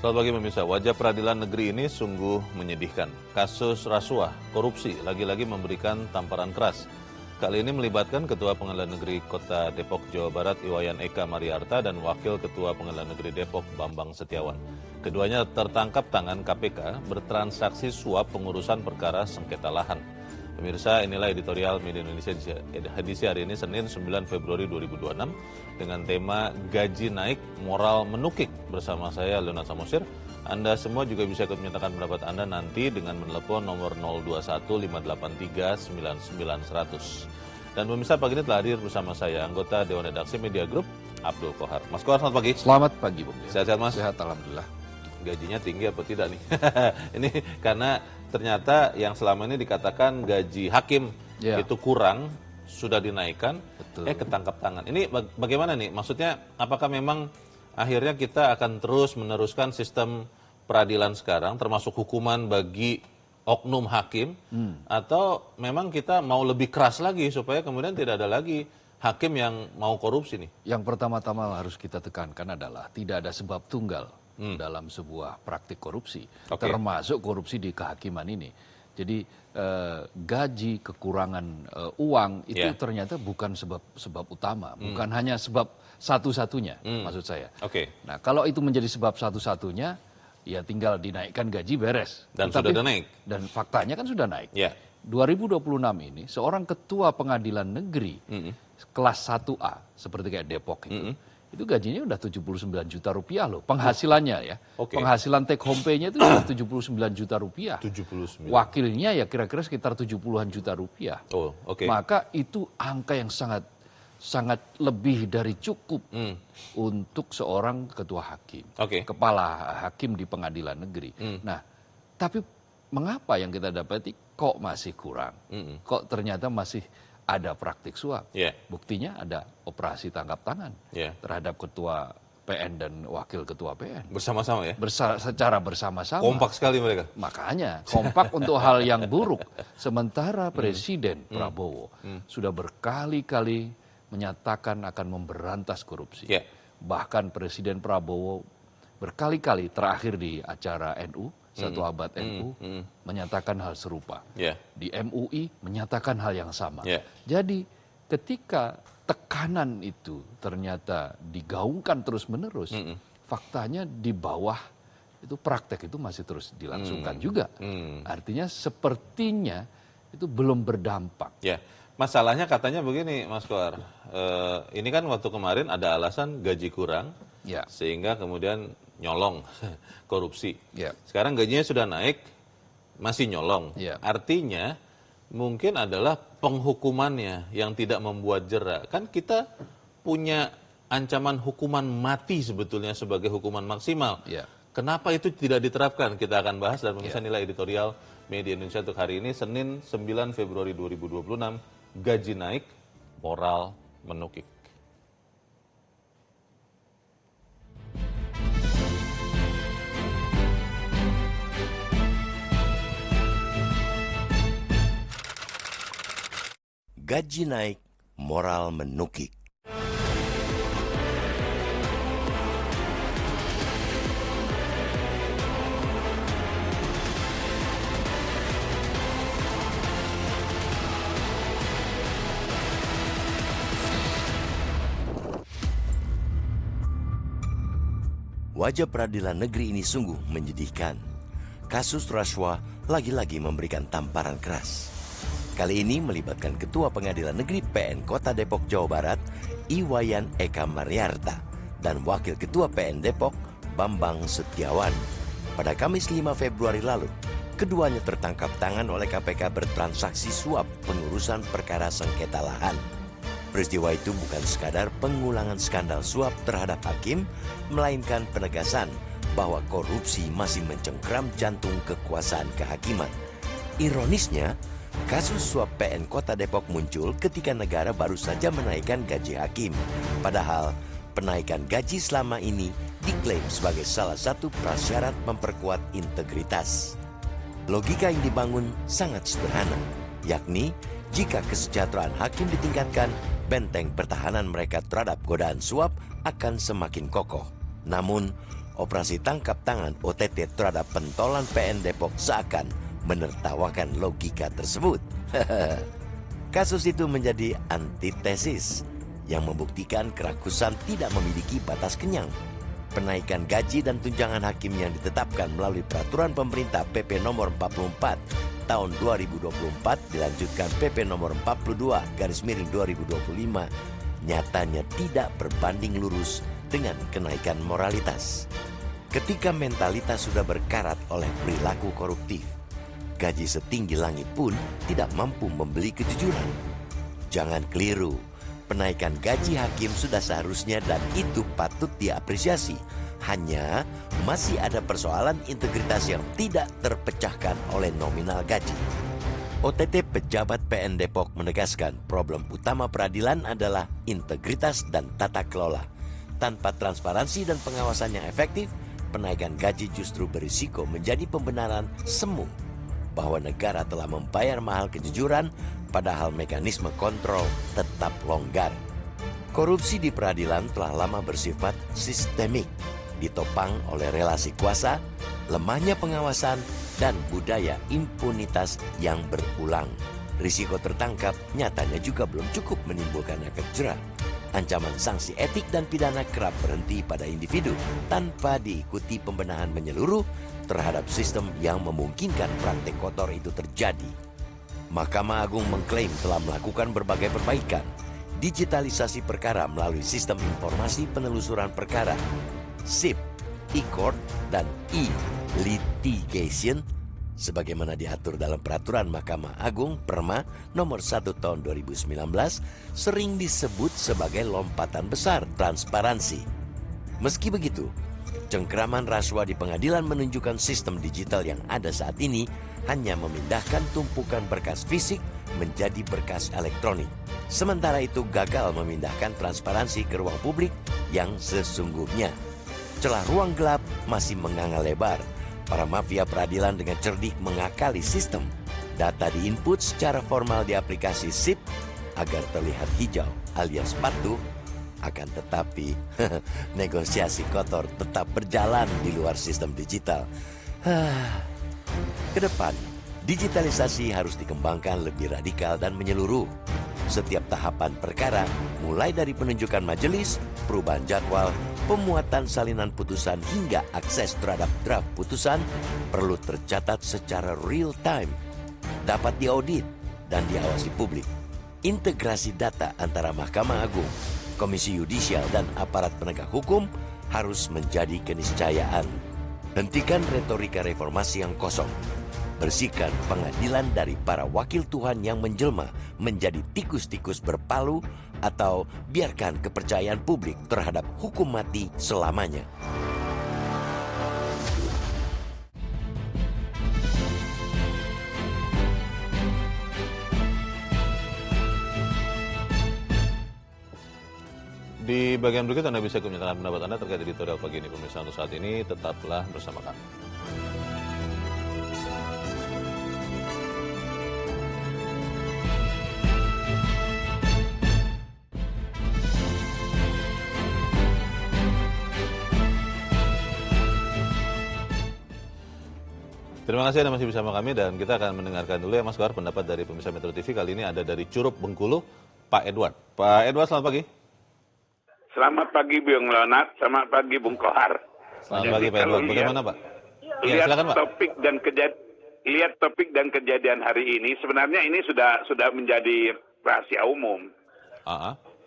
Selamat pagi pemirsa, wajah peradilan negeri ini sungguh menyedihkan. Kasus rasuah, korupsi, lagi-lagi memberikan tamparan keras. Kali ini melibatkan Ketua Pengadilan Negeri Kota Depok, Jawa Barat, Iwayan Eka Mariarta, dan Wakil Ketua Pengadilan Negeri Depok, Bambang Setiawan. Keduanya tertangkap tangan KPK bertransaksi suap pengurusan perkara sengketa lahan. Pemirsa, inilah editorial Media Indonesia edisi hari ini, Senin 9 Februari 2026, dengan tema Gaji Naik, Moral Menukik. Bersama saya, Leonard Samosir. Anda semua juga bisa ikut menyatakan pendapat Anda nanti dengan menelepon nomor 021-583-9900. Dan pemirsa, pagi ini telah hadir bersama saya, anggota Dewan Redaksi Media Group, Abdul Kohar. Mas Kohar, selamat pagi. Selamat pagi, Bung. Sehat-sehat, Mas? Sehat, alhamdulillah. Gajinya tinggi apa tidak nih? Ini karena ternyata yang selama ini dikatakan gaji hakim itu kurang, sudah dinaikkan, Betul. Ketangkap tangan. Ini bagaimana nih? Maksudnya apakah memang akhirnya kita akan terus meneruskan sistem peradilan sekarang, termasuk hukuman bagi oknum hakim, atau memang kita mau lebih keras lagi supaya kemudian tidak ada lagi hakim yang mau korupsi nih? Yang pertama-tama harus kita tekankan adalah tidak ada sebab tunggal dalam sebuah praktik korupsi, termasuk korupsi di kehakiman ini. Jadi gaji, kekurangan uang itu ternyata bukan sebab utama, bukan hanya sebab satu-satunya, maksud saya. Nah, kalau itu menjadi sebab satu-satunya, ya tinggal dinaikkan gaji beres. Dan sudah naik. Dan faktanya kan sudah naik. 2026 ini seorang ketua pengadilan negeri kelas 1A seperti kayak Depok itu gajinya udah 79 juta rupiah loh, penghasilannya ya. Penghasilan take home pay-nya itu sudah 79 juta rupiah. 79. Wakilnya ya kira-kira sekitar 70-an juta rupiah. Maka itu angka yang sangat lebih dari cukup untuk seorang ketua hakim, kepala hakim di pengadilan negeri. Nah, tapi mengapa yang kita dapati kok masih kurang? Kok ternyata masih ada praktik suap? Buktinya ada operasi tangkap tangan terhadap ketua PN dan wakil ketua PN. Bersama-sama ya? Secara bersama-sama. Kompak sekali mereka. Makanya, kompak untuk hal yang buruk. Sementara Presiden Prabowo sudah berkali-kali menyatakan akan memberantas korupsi. Bahkan Presiden Prabowo berkali-kali terakhir di acara NU, Satu Abad NU, menyatakan hal serupa. Di MUI menyatakan hal yang sama. Jadi ketika tekanan itu ternyata digaungkan terus-menerus, faktanya di bawah itu praktek itu masih terus dilangsungkan juga. Artinya sepertinya itu belum berdampak. Masalahnya katanya begini, Mas Kohar. Ini kan waktu kemarin ada alasan gaji kurang, sehingga kemudian nyolong korupsi. Sekarang gajinya sudah naik, masih nyolong. Artinya mungkin adalah penghukumannya yang tidak membuat jera. Kan kita punya ancaman hukuman mati sebetulnya sebagai hukuman maksimal. Kenapa itu tidak diterapkan? Kita akan bahas dan pemirsa nilai editorial Media Indonesia untuk hari ini, Senin 9 Februari 2026, gaji naik, moral menukik. Gaji naik, moral menukik. Wajah peradilan negeri ini sungguh menyedihkan. Kasus rasuah lagi-lagi memberikan tamparan keras. Kali ini melibatkan Ketua Pengadilan Negeri PN Kota Depok, Jawa Barat, Iwayan Eka Mariarta, dan Wakil Ketua PN Depok, Bambang Setiawan. Pada Kamis 5 Februari lalu, keduanya tertangkap tangan oleh KPK bertransaksi suap pengurusan perkara sengketa lahan. Peristiwa itu bukan sekadar pengulangan skandal suap terhadap hakim, melainkan penegasan bahwa korupsi masih mencengkram jantung kekuasaan kehakiman. Ironisnya, kasus suap PN Kota Depok muncul ketika negara baru saja menaikkan gaji hakim. Padahal penaikan gaji selama ini diklaim sebagai salah satu prasyarat memperkuat integritas. Logika yang dibangun sangat sederhana, yakni jika kesejahteraan hakim ditingkatkan, benteng pertahanan mereka terhadap godaan suap akan semakin kokoh. Namun, Operasi tangkap tangan OTT terhadap pentolan PN Depok seakan menertawakan logika tersebut. Kasus itu menjadi antitesis yang membuktikan kerakusan tidak memiliki batas kenyang. Penaikan gaji dan tunjangan hakim yang ditetapkan melalui peraturan pemerintah PP nomor 44 tahun 2024 dilanjutkan PP nomor 42/2025 nyatanya tidak berbanding lurus dengan kenaikan moralitas. Ketika mentalitas sudah berkarat oleh perilaku koruptif, gaji setinggi langit pun tidak mampu membeli kejujuran. Jangan keliru, penaikan gaji hakim sudah seharusnya dan itu patut diapresiasi. Hanya masih ada persoalan integritas yang tidak terpecahkan oleh nominal gaji. OTT pejabat PN Depok menegaskan problem utama peradilan adalah integritas dan tata kelola. Tanpa transparansi dan pengawasan yang efektif, penaikan gaji justru berisiko menjadi pembenaran semu bahwa negara telah membayar mahal kejujuran, padahal mekanisme kontrol tetap longgar. Korupsi di peradilan telah lama bersifat sistemik, ditopang oleh relasi kuasa, lemahnya pengawasan, dan budaya impunitas yang berulang. Risiko tertangkap nyatanya juga belum cukup menimbulkan efek jera. Ancaman sanksi etik dan pidana kerap berhenti pada individu tanpa diikuti pembenahan menyeluruh terhadap sistem yang memungkinkan praktek kotor itu terjadi. Mahkamah Agung mengklaim telah melakukan berbagai perbaikan, digitalisasi perkara melalui sistem informasi penelusuran perkara, SIP, e-court, dan e-litigation, sebagaimana diatur dalam Peraturan Mahkamah Agung Perma nomor 1 tahun 2019, sering disebut sebagai lompatan besar transparansi. Meski begitu, cengkeraman rasuah di pengadilan menunjukkan sistem digital yang ada saat ini hanya memindahkan tumpukan berkas fisik menjadi berkas elektronik. Sementara itu gagal memindahkan transparansi ke ruang publik yang sesungguhnya. Celah ruang gelap masih menganga lebar. Para mafia peradilan dengan cerdik mengakali sistem. Data diinput secara formal di aplikasi SIP agar terlihat hijau alias patuh. Akan tetapi negosiasi kotor tetap berjalan di luar sistem digital. Kedepan, digitalisasi harus dikembangkan lebih radikal dan menyeluruh. Setiap tahapan perkara, mulai dari penunjukan majelis, perubahan jadwal, pemuatan salinan putusan hingga akses terhadap draft putusan perlu tercatat secara real time, dapat diaudit dan diawasi publik. Integrasi data antara Mahkamah Agung, Komisi Yudisial dan aparat penegak hukum harus menjadi keniscayaan. Hentikan retorika reformasi yang kosong. Bersihkan pengadilan dari para wakil Tuhan yang menjelma menjadi tikus-tikus berpalu atau biarkan kepercayaan publik terhadap hukum mati selamanya. Di bagian berikut Anda bisa menyatakan pendapat Anda terkait editorial pagi ini. Pemirsa, untuk saat ini tetaplah bersama kami. Terima kasih Anda masih bersama kami dan kita akan mendengarkan dulu ya Mas Kohar pendapat dari pemirsa Metro TV. Kali ini ada dari Curup Bengkulu, Pak Edward. Pak Edward, selamat pagi. Selamat pagi Bung Leonard, selamat pagi Bung Kohar. Selamat pagi Pak Edward. Bagaimana Pak? Ya, silakan Pak. Lihat topik dan kejadian hari ini, sebenarnya ini sudah menjadi rahasia umum.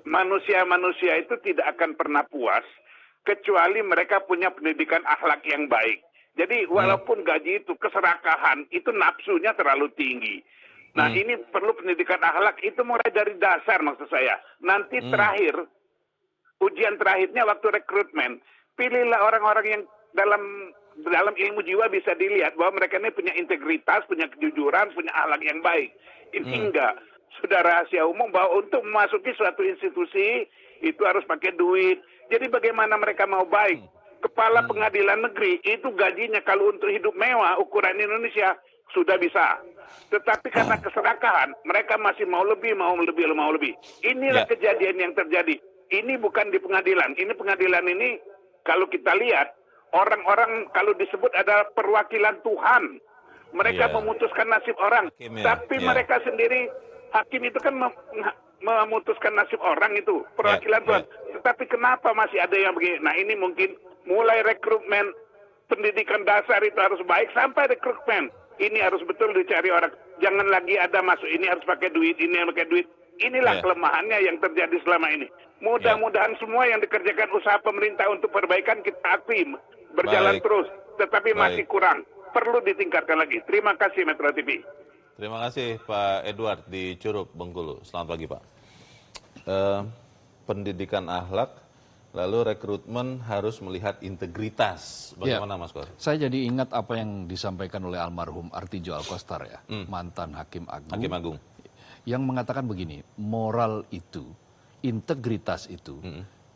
Manusia-manusia itu tidak akan pernah puas kecuali mereka punya pendidikan akhlak yang baik. Jadi walaupun gaji itu keserakahan, itu nafsunya terlalu tinggi. Nah ini perlu pendidikan akhlak, itu mulai dari dasar maksud saya. Nanti terakhir, ujian terakhirnya waktu rekrutmen, pilihlah orang-orang yang dalam ilmu jiwa bisa dilihat bahwa mereka ini punya integritas, punya kejujuran, punya akhlak yang baik. Ini enggak. Sudah rahasia umum bahwa untuk memasuki suatu institusi itu harus pakai duit. Jadi bagaimana mereka mau baik? Kepala pengadilan negeri itu gajinya kalau untuk hidup mewah ukuran Indonesia sudah bisa. Tetapi karena keserakahan mereka masih mau lebih. Inilah kejadian yang terjadi. Ini bukan di pengadilan. Ini pengadilan ini kalau kita lihat orang-orang kalau disebut adalah perwakilan Tuhan. Mereka Iya. memutuskan nasib orang. Hakim ya, Tapi iya. mereka sendiri, hakim itu kan memutuskan nasib orang itu, perwakilan Iya, Tuhan. Tetapi kenapa masih ada yang begini? Nah ini mungkin mulai rekrutmen pendidikan dasar itu harus baik sampai rekrutmen. Ini harus betul dicari orang. Jangan lagi ada masuk, ini harus pakai duit, ini harus pakai duit. Inilah Iya. kelemahannya yang terjadi selama ini. Mudah-mudahan semua yang dikerjakan usaha pemerintah untuk perbaikan kita akui berjalan Baik. terus. Tetapi masih Baik. kurang. Perlu ditingkatkan lagi. Terima kasih Metro TV. Terima kasih Pak Edward di Curup, Bengkulu. Selamat pagi Pak. Pendidikan akhlak, lalu rekrutmen harus melihat integritas. Bagaimana Mas Kor? Saya jadi ingat apa yang disampaikan oleh almarhum Artijo Alkostar ya, mantan Hakim Agung, Hakim Agung. yang mengatakan begini, moral itu, integritas itu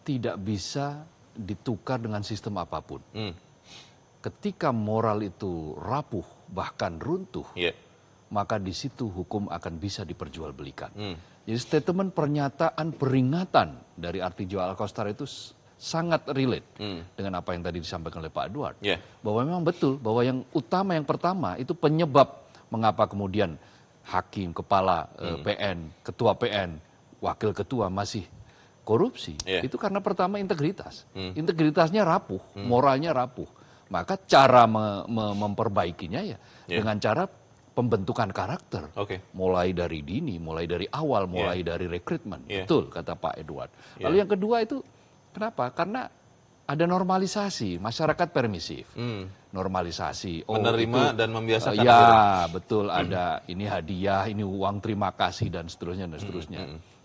tidak bisa ditukar dengan sistem apapun. Ketika moral itu rapuh, bahkan runtuh, Iya. maka di situ hukum akan bisa diperjualbelikan. Jadi statement pernyataan peringatan dari Artijo Alkostar itu sangat relate dengan apa yang tadi disampaikan oleh Pak Edward. Iya. Bahwa memang betul, bahwa yang utama, yang pertama itu penyebab mengapa kemudian hakim, kepala PN, ketua PN, wakil ketua masih korupsi. Iya. Itu karena pertama integritas. Integritasnya rapuh, moralnya rapuh. Maka cara memperbaikinya ya dengan cara pembentukan karakter. Oke. Mulai dari dini, mulai dari awal, mulai dari rekrutmen. Yeah. Betul kata Pak Edward. Yeah. Lalu yang kedua itu kenapa? Karena ada normalisasi, masyarakat permisif. Normalisasi. Menerima dan membiasakan. Ya, betul, ada ini hadiah, ini uang terima kasih dan seterusnya dan seterusnya.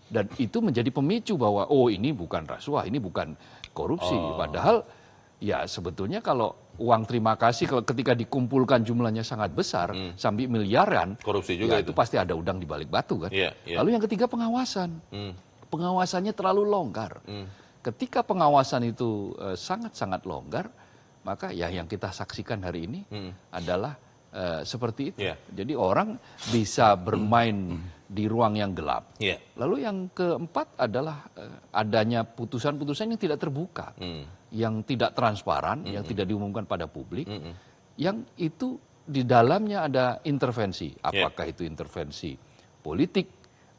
Dan itu menjadi pemicu bahwa ini bukan rasuah, ini bukan korupsi. Padahal ya sebetulnya kalau uang terima kasih kalau ketika dikumpulkan jumlahnya sangat besar sampai miliaran, Korupsi juga ya itu pasti ada udang di balik batu kan. Iya, iya. Lalu yang ketiga pengawasan. Pengawasannya terlalu longgar. Ketika pengawasan itu sangat-sangat longgar, maka ya yang kita saksikan hari ini adalah seperti itu. Iya. Jadi orang bisa bermain di ruang yang gelap. Iya. Lalu yang keempat adalah adanya putusan-putusan yang tidak terbuka, yang tidak transparan, yang tidak diumumkan pada publik, yang itu di dalamnya ada intervensi. Apakah itu intervensi politik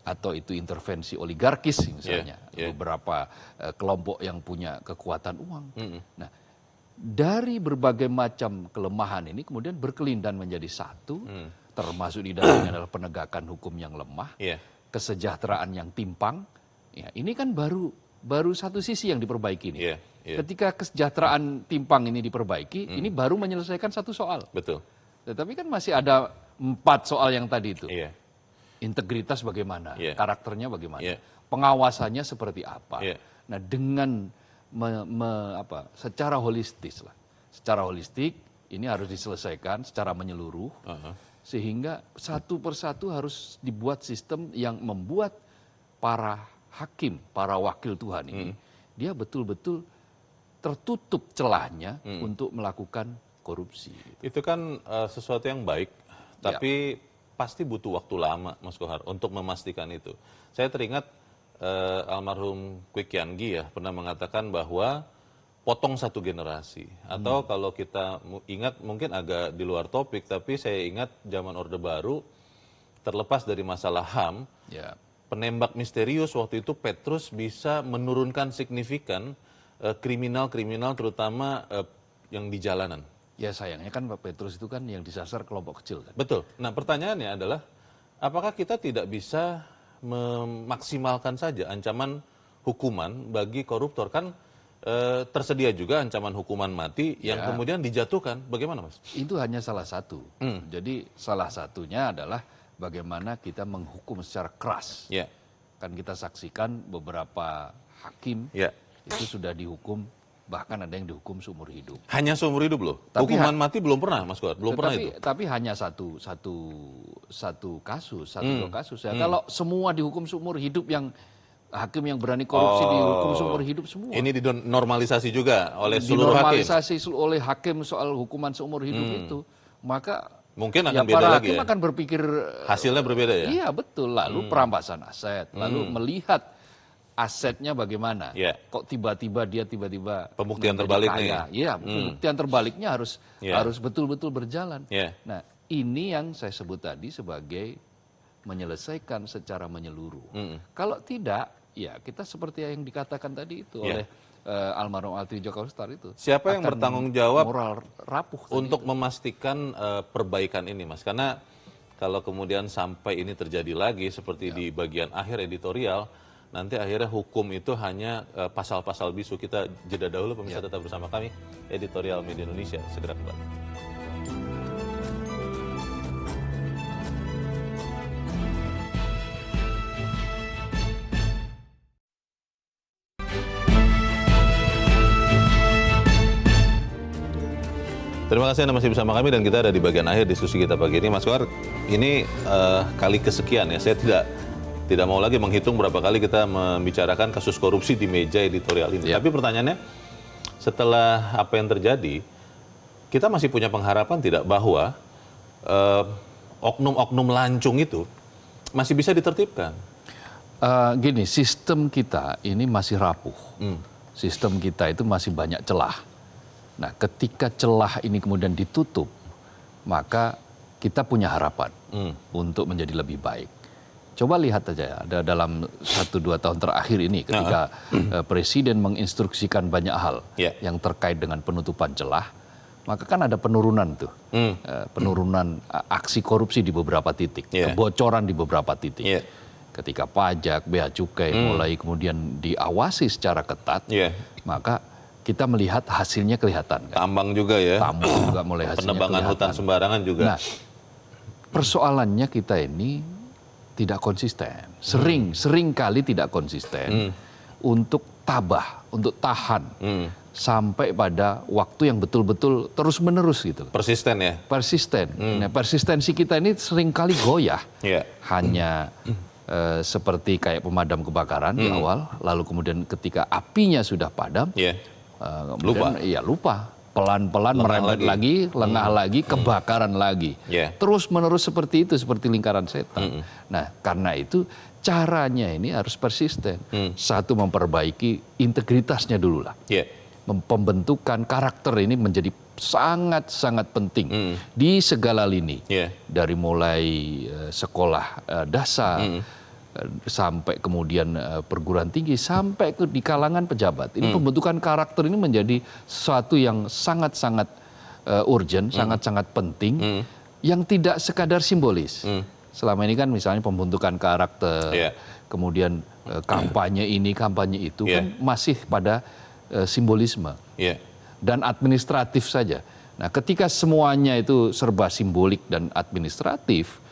atau itu intervensi oligarkis misalnya, beberapa kelompok yang punya kekuatan uang. Nah, dari berbagai macam kelemahan ini kemudian berkelindan menjadi satu, termasuk di dalamnya adalah penegakan hukum yang lemah, kesejahteraan yang timpang. Ya, ini kan baru satu sisi yang diperbaiki nih. Ketika kesejahteraan timpang ini diperbaiki, ini baru menyelesaikan satu soal. Betul. Tetapi kan masih ada 4 soal yang tadi itu. Iya. Integritas bagaimana, karakternya bagaimana, Iya. pengawasannya seperti apa. Iya. Nah dengan secara holistis lah, secara holistik ini harus diselesaikan secara menyeluruh, sehingga satu persatu harus dibuat sistem yang membuat para hakim, para wakil Tuhan ini, dia betul-betul tertutup celahnya untuk melakukan korupsi. Itu kan sesuatu yang baik, tapi pasti butuh waktu lama, Mas Kohar, untuk memastikan itu. Saya teringat almarhum Kwik Kian-gi ya pernah mengatakan bahwa potong satu generasi. Atau kalau kita ingat mungkin agak di luar topik, tapi saya ingat zaman Orde Baru, terlepas dari masalah HAM, penembak misterius waktu itu Petrus bisa menurunkan signifikan kriminal-kriminal terutama yang di jalanan. Ya sayangnya kan Pak Petrus itu kan yang disasar kelompok kecil kan. Betul. Nah pertanyaannya adalah apakah kita tidak bisa memaksimalkan saja ancaman hukuman bagi koruptor? Kan tersedia juga ancaman hukuman mati yang kemudian dijatuhkan. Bagaimana Mas? Itu hanya salah satu. Jadi salah satunya adalah bagaimana kita menghukum secara keras. Kan kita saksikan beberapa hakim itu sudah dihukum, bahkan ada yang dihukum seumur hidup. Hanya seumur hidup loh? Tapi hukuman mati belum pernah Mas Kuat? Belum pernah itu? Tapi hanya satu kasus, dua kasus. Ya. Kalau semua dihukum seumur hidup, yang hakim yang berani korupsi dihukum seumur hidup semua. Ini dinormalisasi juga oleh seluruh hakim? Dinormalisasi oleh hakim soal hukuman seumur hidup itu. Maka mungkin akan beda para lagi hakim akan berpikir hasilnya berbeda ya? Iya betul. Lalu perampasan aset, lalu melihat asetnya bagaimana. Kok tiba-tiba dia pembuktian terbalik kaya. nih. Iya, pembuktian terbaliknya harus betul-betul berjalan. Nah, ini yang saya sebut tadi sebagai menyelesaikan secara menyeluruh. Kalau tidak, ya kita seperti yang dikatakan tadi itu oleh almarhum Altri Joko Star itu. Siapa yang bertanggung jawab moral rapuh untuk memastikan perbaikan ini, Mas? Karena kalau kemudian sampai ini terjadi lagi seperti di bagian akhir editorial, nanti akhirnya hukum itu hanya pasal-pasal bisu. Kita jeda dahulu, pemirsa tetap bersama kami. Editorial Media Indonesia segera kembali. Terima kasih Anda masih bersama kami dan kita ada di bagian akhir diskusi kita pagi ini. Mas Kohar, ini kali kesekian ya, saya tidak mau lagi menghitung berapa kali kita membicarakan kasus korupsi di meja editorial ini. Tapi pertanyaannya, setelah apa yang terjadi, kita masih punya pengharapan tidak bahwa oknum-oknum lancung itu masih bisa ditertibkan? Gini, sistem kita ini masih rapuh. Sistem kita itu masih banyak celah. Nah, ketika celah ini kemudian ditutup, maka kita punya harapan untuk menjadi lebih baik. Coba lihat aja ya, dalam 1-2 tahun terakhir ini ketika Presiden menginstruksikan banyak hal yang terkait dengan penutupan celah, maka kan ada penurunan tuh, penurunan aksi korupsi di beberapa titik, kebocoran di beberapa titik. Ketika pajak, bea cukai mulai kemudian diawasi secara ketat, maka kita melihat hasilnya kelihatan. Kan? Tambang juga ya. Tambang juga mulai hasilnya penebangan kelihatan. Hutan sembarangan juga. Nah, persoalannya kita ini tidak konsisten. Sering kali tidak konsisten untuk tabah, untuk tahan sampai pada waktu yang betul-betul terus-menerus gitu. Persisten ya? Persisten. Nah, persistensi kita ini sering kali goyah. Hanya seperti kayak pemadam kebakaran di awal, lalu kemudian ketika apinya sudah padam, lupa. Pelan-pelan merembet lagi, lengah lagi, kebakaran lagi. Terus-menerus seperti itu, seperti lingkaran setan. Nah, karena itu caranya ini harus persisten. Satu, memperbaiki integritasnya dulu lah. Pembentukan karakter ini menjadi sangat-sangat penting di segala lini. Dari mulai sekolah dasar, sampai kemudian perguruan tinggi, sampai di kalangan pejabat. Ini pembentukan karakter ini menjadi sesuatu yang sangat-sangat urgent, sangat-sangat penting, yang tidak sekadar simbolis. Selama ini kan misalnya pembentukan karakter, kemudian kampanye ini, kampanye itu, kan masih pada simbolisme dan administratif saja. Nah, ketika semuanya itu serba simbolik dan administratif,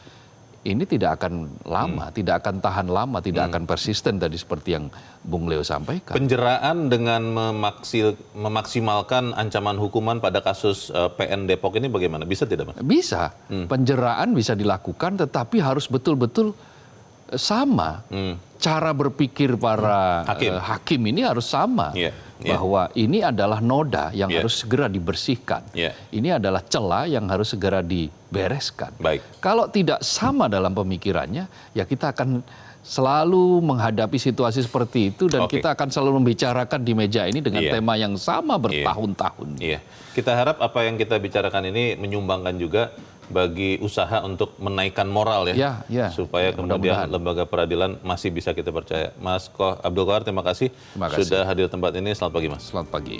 ini tidak akan lama, tidak akan tahan lama, tidak akan persisten tadi seperti yang Bung Leo sampaikan. Penjeraan dengan memaksimalkan ancaman hukuman pada kasus PN Depok ini bagaimana? Bisa tidak, Mas? Bisa. Penjeraan bisa dilakukan, tetapi harus betul-betul sama. Cara berpikir para hakim ini harus sama. Bahwa ini adalah noda yang harus segera dibersihkan. Ini adalah celah yang harus segera dibereskan. Kalau tidak sama dalam pemikirannya, ya kita akan selalu menghadapi situasi seperti itu dan kita akan selalu membicarakan di meja ini dengan tema yang sama bertahun-tahun. Kita harap apa yang kita bicarakan ini menyumbangkan juga bagi usaha untuk menaikkan moral supaya kemudian lembaga peradilan masih bisa kita percaya. Mas Abdul Kohar, terima kasih sudah hadir di tempat ini. Selamat pagi, Mas. Selamat pagi.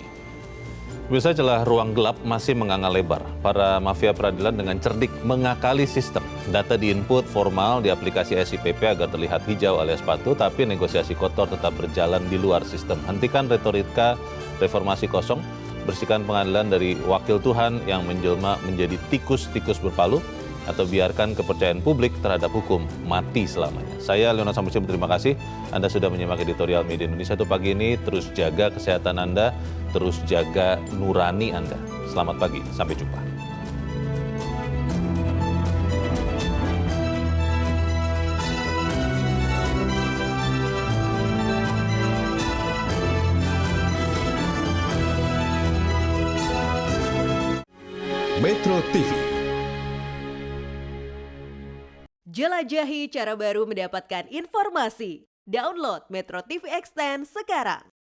Bisa celah ruang gelap masih menganga lebar. Para mafia peradilan dengan cerdik mengakali sistem. Data diinput formal di aplikasi SIPP agar terlihat hijau alias patuh, tapi negosiasi kotor tetap berjalan di luar sistem. Hentikan retorika reformasi kosong. Bersihkan pengadilan dari wakil Tuhan yang menjelma menjadi tikus-tikus berpalu, atau biarkan kepercayaan publik terhadap hukum mati selamanya. Saya Leonard Samudji, terima kasih Anda sudah menyimak editorial Media Indonesia itu pagi ini. Terus jaga kesehatan Anda, terus jaga nurani Anda. Selamat pagi, sampai jumpa. Metro TV. Jelajahi cara baru mendapatkan informasi. Download Metro TV Extend sekarang.